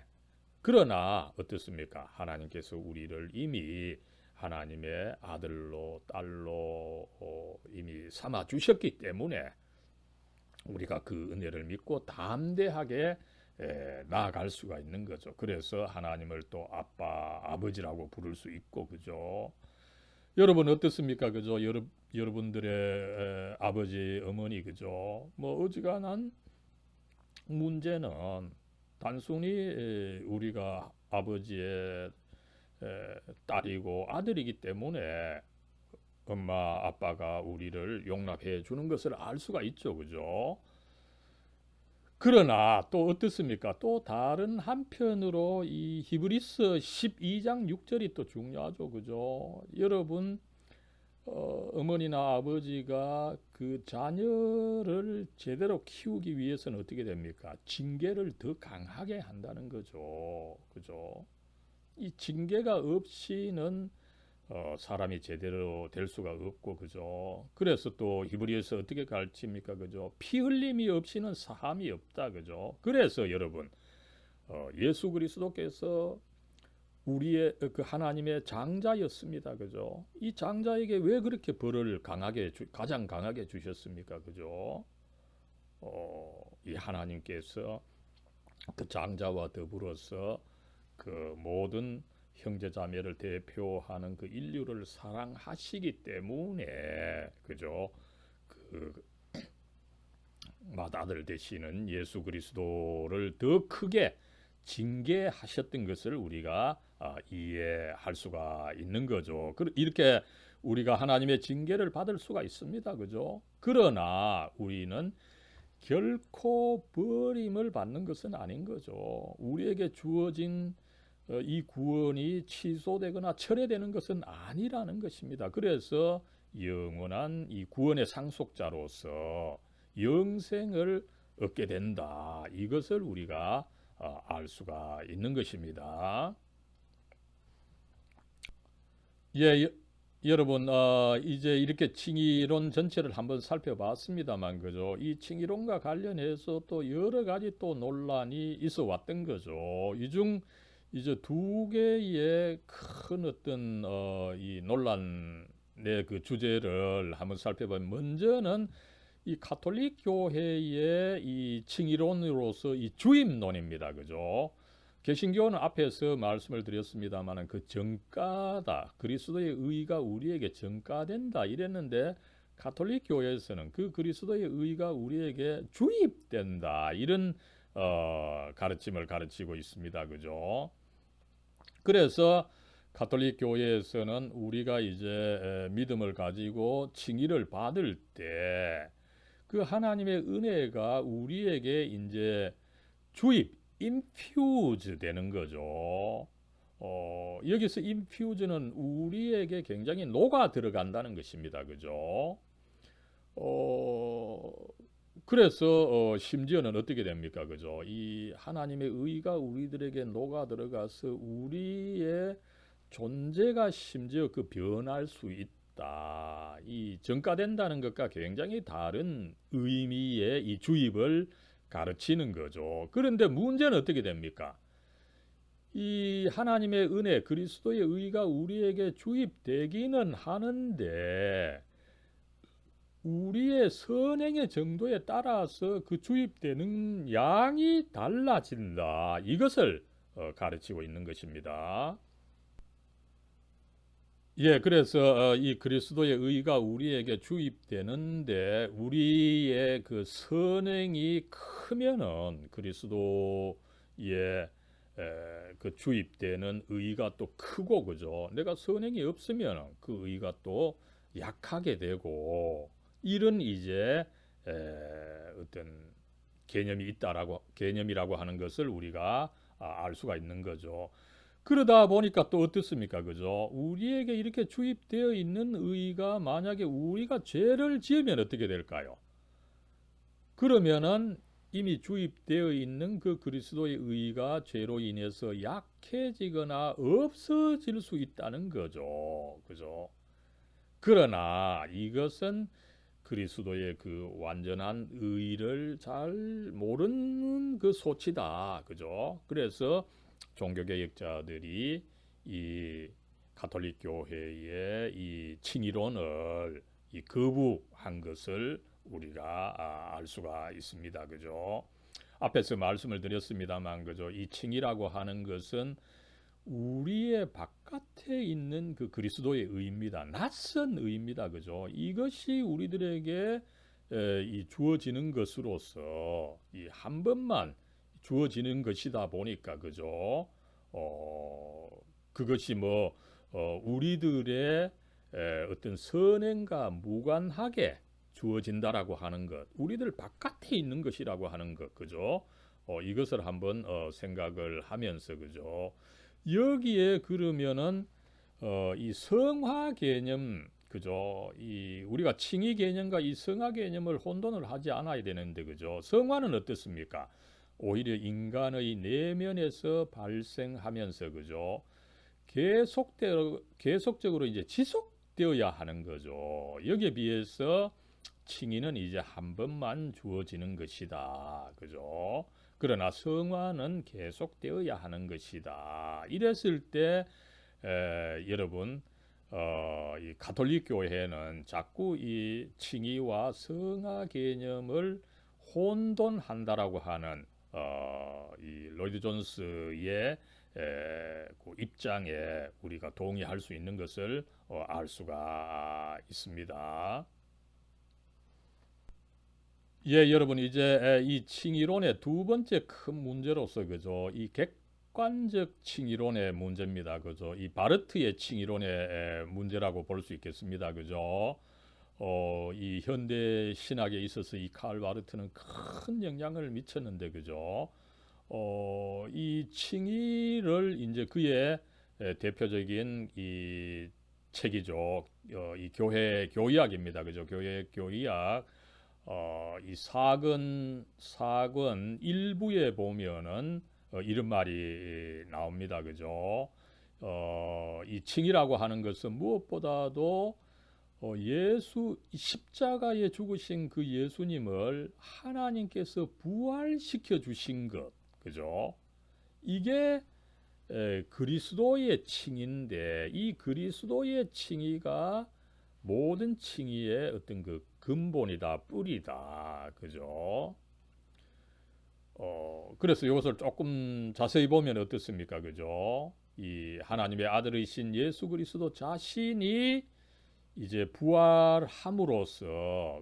그러나 어떻습니까? 하나님께서 우리를 이미 하나님의 아들로 딸로 이미 삼아 주셨기 때문에 우리가 그 은혜를 믿고 담대하게 나아갈 수가 있는 거죠. 그래서 하나님을 또 아빠, 아버지라고 부를 수 있고 그죠? 여러분 어떻습니까? 그죠? 여러분들의 아버지, 어머니 그죠? 뭐 어지간한 문제는 단순히 우리가 아버지의 딸이고 아들이기 때문에 엄마 아빠가 우리를 용납해 주는 것을 알 수가 있죠. 그죠? 그러나 또 어떻습니까? 또 다른 한편으로 이 히브리서 12장 6절이 또 중요하죠. 그죠? 여러분 어머니나 아버지가 그 자녀를 제대로 키우기 위해서는 어떻게 됩니까? 징계를 더 강하게 한다는 거죠. 그죠? 이 징계가 없이는 사람이 제대로 될 수가 없고 그죠. 그래서 또 히브리에서 어떻게 가르칩니까? 그죠. 피 흘림이 없이는 사함이 없다. 그죠. 그래서 여러분 예수 그리스도께서 우리의 그 하나님의 장자였습니다. 그죠? 이 장자에게 왜 그렇게 벌을 가장 강하게 주셨습니까? 그죠? 이 하나님께서 그 장자와 더불어서 그 모든 형제자매를 대표하는 그 인류를 사랑하시기 때문에 그죠? 그 맏아들 되시는 예수 그리스도를 더 크게 징계하셨던 것을 우리가 이해할 수가 있는 거죠. 이렇게 우리가 하나님의 징계를 받을 수가 있습니다. 그죠? 그러나 우리는 결코 버림을 받는 것은 아닌 거죠. 우리에게 주어진 이 구원이 취소되거나 철회되는 것은 아니라는 것입니다. 그래서 영원한 이 구원의 상속자로서 영생을 얻게 된다. 이것을 우리가 알 수가 있는 것입니다. 예, 여러분, 이제 이렇게 칭의론 전체를 한번 살펴봤습니다만, 그죠? 이 칭의론과 관련해서 또 여러 가지 또 논란이 있어 왔던 거죠. 이 중 이제 두 개의 큰 어떤 이 논란의 그 주제를 한번 살펴보면, 먼저는 이 가톨릭 교회의 이 칭의론으로서 이 주입론입니다. 그죠? 개신교는 앞에서 말씀을 드렸습니다만 그 정가다. 그리스도의 의가 우리에게 정가된다 이랬는데 가톨릭 교회에서는 그 그리스도의 의가 우리에게 주입된다. 이런 가르침을 가르치고 있습니다. 그죠? 그래서 가톨릭 교회에서는 우리가 이제 믿음을 가지고 칭의를 받을 때 그 하나님의 은혜가 우리에게 이제 주입, 인퓨즈 되는 거죠. 여기서 인퓨즈는 우리에게 굉장히 녹아 들어간다는 것입니다. 그죠? 어, 그래서 심지어는 어떻게 됩니까? 그죠? 이 하나님의 의가 우리들에게 녹아 들어가서 우리의 존재가 심지어 그 변할 수 있다. 이 정가된다는 것과 굉장히 다른 의미의 이 주입을 가르치는 거죠. 그런데 문제는 어떻게 됩니까? 이 하나님의 은혜, 그리스도의 의가 우리에게 주입되기는 하는데 우리의 선행의 정도에 따라서 그 주입되는 양이 달라진다. 이것을 가르치고 있는 것입니다. 예, 그래서 이 그리스도의 의가 우리에게 주입되는데 우리의 그 선행이 크면은 그리스도의 그 주입되는 의가 또 크고 그죠? 내가 선행이 없으면 그 의가 또 약하게 되고 이런 이제 어떤 개념이라고 하는 것을 우리가 알 수가 있는 거죠. 그러다 보니까 또 어떻습니까? 그죠? 우리에게 이렇게 주입되어 있는 의가 만약에 우리가 죄를 지으면 어떻게 될까요? 그러면은 이미 주입되어 있는 그 그리스도의 의가 죄로 인해서 약해지거나 없어질 수 있다는 거죠. 그죠? 그러나 이것은 그리스도의 그 완전한 의를 잘 모르는 그 소치다. 그죠? 그래서 종교개혁자들이 이 가톨릭 교회의 이 칭의론을 이 거부한 것을 우리가 알 수가 있습니다. 그죠? 앞에서 말씀을 드렸습니다만 그죠? 이 칭의라고 하는 것은 우리의 바깥에 있는 그 그리스도의 의입니다. 낯선 의입니다. 그죠? 이것이 우리들에게 이 주어지는 것으로서 이 한 번만 주어지는 것이다 보니까 그죠? 그것이 뭐 우리들의 어떤 선행과 무관하게 주어진다라고 하는 것, 우리들 바깥에 있는 것이라고 하는 것, 그죠? 이것을 한번 생각을 하면서 그죠? 여기에 그러면은 이 성화 개념 그죠? 이 우리가 칭의 개념과 이 성화 개념을 혼돈을 하지 않아야 되는데 그죠? 성화는 어떻습니까? 오히려 인간의 내면에서 발생하면서 그죠? 계속적으로 이제 지속되어야 하는 거죠. 여기에 비해서 칭의는 이제 한 번만 주어지는 것이다. 그죠? 그러나 성화는 계속되어야 하는 것이다. 이랬을 때 여러분 이 가톨릭 교회는 자꾸 이 칭의와 성화 개념을 혼돈한다라고 하는 이 로이드 존스의 그 입장에 우리가 동의할 수 있는 것을 알 수가 있습니다. 예, 여러분 이제 이 칭의론의 두 번째 큰 문제로서 그죠? 이 객관적 칭의론의 문제입니다. 그죠? 이 바르트의 칭의론의 문제라고 볼 수 있겠습니다. 그죠? 이 현대 신학에 있어서 이 칼 바르트는 큰 영향을 미쳤는데 그죠? 이 칭의를 이제 그의 대표적인 이 책이죠. 이 교회 교의학입니다. 그죠? 교회 교의학. 이 사권 일부에 보면은 이런 말이 나옵니다. 그죠? 이 칭이라고 하는 것은 무엇보다도 예수 십자가에 죽으신 그 예수님을 하나님께서 부활시켜 주신 것, 그죠? 이게 그리스도의 칭인데 이 그리스도의 칭의가 모든 칭의의 어떤 그 근본이다, 뿌리다, 그죠? 그래서 이것을 조금 자세히 보면 어떻습니까, 그죠? 이 하나님의 아들이신 예수 그리스도 자신이 이제 부활함으로써,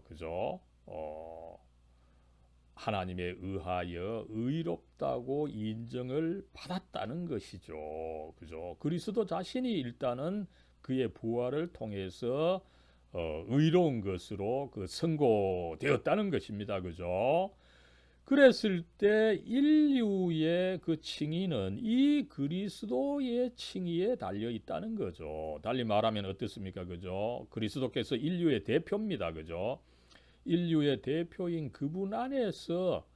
그죠? 하나님에 의하여 의롭다고 인정을 받았다는 것이죠, 그죠? 그리스도 자신이 일단은 그의 부활을 통해서 의로운 것으로 그 선고되었다는 것입니다. 그죠? 그랬을 때 인류의 그 칭의는 이 그리스도의 칭의에 달려 있다는 거죠. 달리 말하면 어떻습니까? 그죠? 그리스도께서 인류의 대표입니다. 그죠? 인류의 대표인 그분 안에서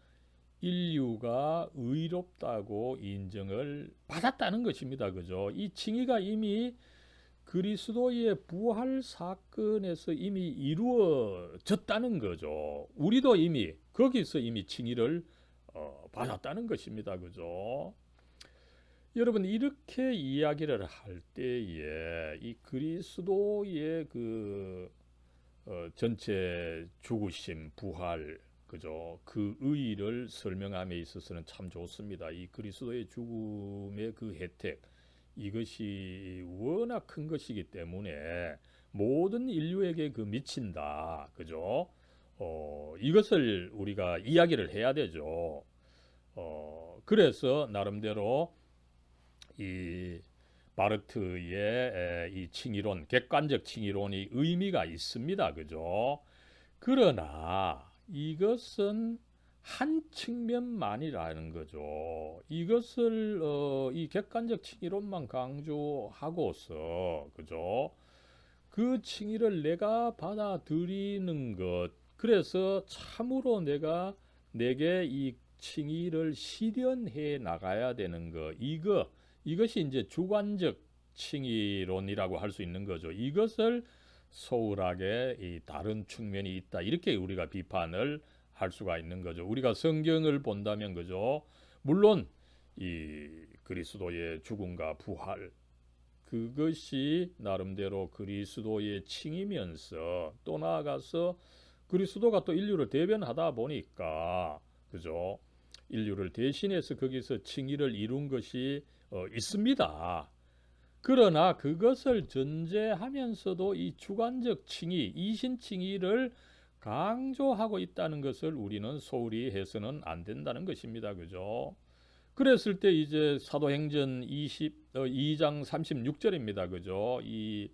인류가 의롭다고 인정을 받았다는 것입니다. 그죠? 이 칭의가 이미 그리스도의 부활 사건에서 이미 이루어졌다는 거죠. 우리도 이미 거기서 이미 칭의를 받았다는 것입니다. 그죠? 여러분 이렇게 이야기를 할 때에 이 그리스도의 그 전체 죽으심, 부활, 그죠? 그 의의를 설명함에 있어서는 참 좋습니다. 이 그리스도의 죽음의 그 혜택, 이것이 워낙 큰 것이기 때문에 모든 인류에게 그 미친다. 그죠? 이것을 우리가 이야기를 해야 되죠. 그래서 나름대로 이 바르트의 이 칭의론, 객관적 칭의론이 의미가 있습니다. 그죠? 그러나 이것은 한 측면만이라는 거죠. 이것을 이 객관적 칭의론만 강조하고서 그죠? 그 칭의를 내가 받아들이는 것. 그래서 참으로 내게 이 칭의를 실현해 나가야 되는 것. 이것이 이제 주관적 칭의론이라고 할 수 있는 거죠. 이것을 소홀하게 이 다른 측면이 있다. 이렇게 우리가 비판을 할 수가 있는 거죠. 우리가 성경을 본다면 그죠? 물론 이 그리스도의 죽음과 부활 그것이 나름대로 그리스도의 칭이면서 또 나아가서 그리스도가 또 인류를 대변하다 보니까 그죠? 인류를 대신해서 거기서 칭의를 이룬 것이 있습니다. 그러나 그것을 전제하면서도 이 주관적 칭의, 이신 칭의를 강조하고 있다는 것을 우리는 소홀히 해서는 안 된다는 것입니다. 그죠? 그랬을 때 이제 사도행전 2장 36절입니다. 그죠? 이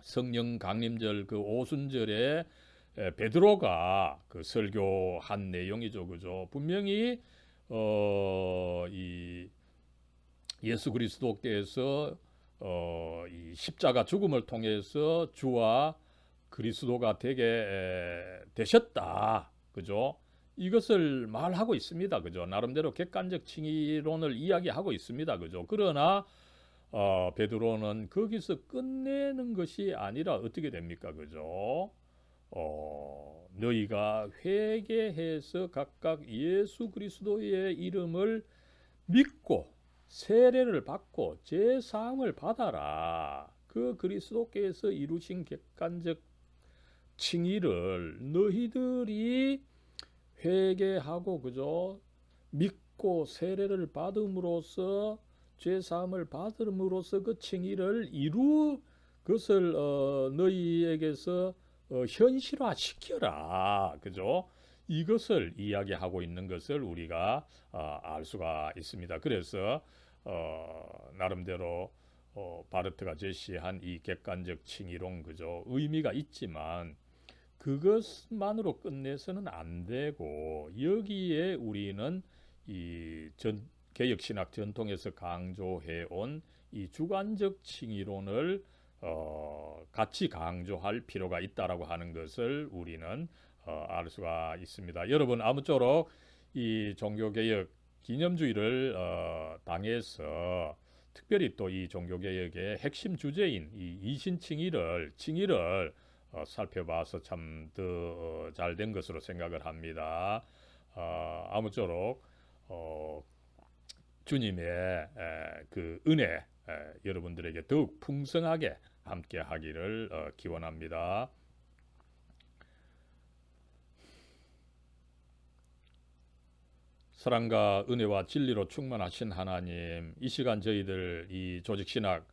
성령 강림절 그 오순절에 베드로가 그 설교한 내용이죠. 그죠? 분명히 이 예수 그리스도께서 이 십자가 죽음을 통해서 주와 그리스도가 되게 되셨다. 그죠? 이것을 말하고 있습니다. 그죠? 나름대로 객관적 칭의론을 이야기하고 있습니다. 그죠? 그러나 베드로는 거기서 끝내는 것이 아니라 어떻게 됩니까? 그죠? 너희가 회개해서 각각 예수 그리스도의 이름을 믿고 세례를 받고 제 사함을 받아라. 그 그리스도께서 이루신 객관적 칭의를 너희들이 회개하고 그죠? 믿고 세례를 받음으로써 죄 사함을 받음으로써 그 칭의를 그것을 너희에게서 현실화 시켜라. 그죠? 이것을 이야기하고 있는 것을 우리가 알 수가 있습니다. 그래서 나름대로 바르트가 제시한 이 객관적 칭의론 그저 의미가 있지만 그것만으로 끝내서는 안 되고 여기에 우리는 이 개혁신학 전통에서 강조해온 이 주관적 칭의론을 같이 강조할 필요가 있다라고 하는 것을 우리는 알 수가 있습니다. 여러분 아무쪼록 이 종교개혁 기념주의를 당해서 특별히 또 이 종교개혁의 핵심 주제인 이 이신칭의를 살펴봐서 참 더 잘 된 것으로 생각을 합니다. 아무쪼록 주님의 그 은혜 여러분들에게 더욱 풍성하게 함께 하기를 기원합니다. 사랑과 은혜와 진리로 충만하신 하나님, 이 시간 저희들 이 조직신학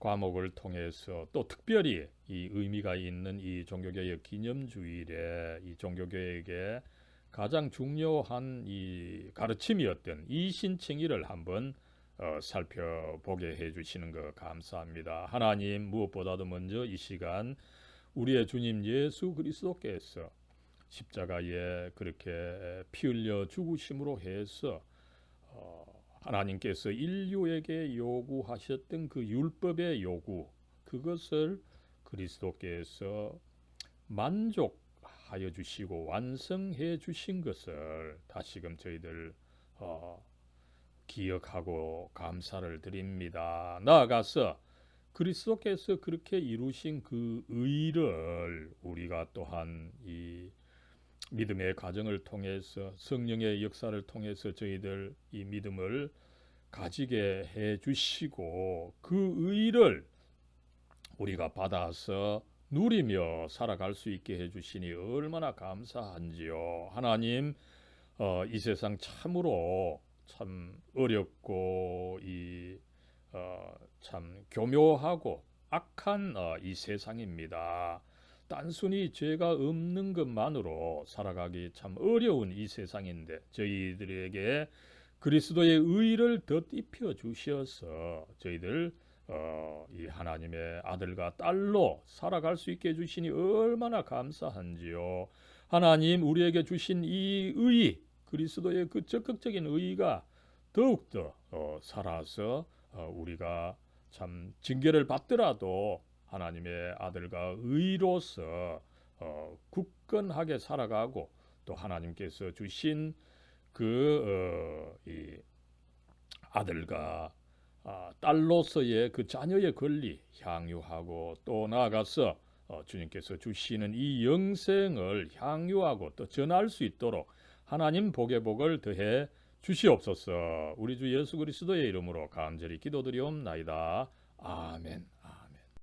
과목을 통해서 또 특별히 이 의미가 있는 이 종교개혁 기념주일에 이 종교개혁의 가장 중요한 이 가르침이었던 이신칭의를 한번 살펴보게 해주시는 것 감사합니다. 하나님 무엇보다도 먼저 이 시간 우리의 주님 예수 그리스도께서 십자가에 그렇게 피 흘려 죽으심으로 해서 하나님께서 인류에게 요구하셨던 그 율법의 요구 그것을 그리스도께서 만족하여 주시고 완성해 주신 것을 다시금 저희들 기억하고 감사를 드립니다. 나아가서 그리스도께서 그렇게 이루신 그 의를 우리가 또한 이 믿음의 과정을 통해서 성령의 역사를 통해서 저희들 이 믿음을 가지게 해 주시고 그 의를 우리가 받아서 누리며 살아갈 수 있게 해 주시니 얼마나 감사한지요. 하나님 이 세상 참으로 참 어렵고 참 교묘하고 악한 이 세상입니다. 단순히 죄가 없는 것만으로 살아가기 참 어려운 이 세상인데 저희들에게 그리스도의 의를 덧입혀 주셔서 저희들 이 하나님의 아들과 딸로 살아갈 수 있게 해주시니 얼마나 감사한지요. 하나님 우리에게 주신 이 의 그리스도의 그 적극적인 의가 더욱더 살아서 우리가 참 징계를 받더라도 하나님의 아들과 의로서 굳건하게 살아가고 또 하나님께서 주신 이 아들과 딸로서의 그 자녀의 권리 향유하고 또 나아가서 주님께서 주시는 이 영생을 향유하고 또 전할 수 있도록 하나님 복의 복을 더해 주시옵소서. 우리 주 예수 그리스도의 이름으로 간절히 기도드리옵나이다. 아멘.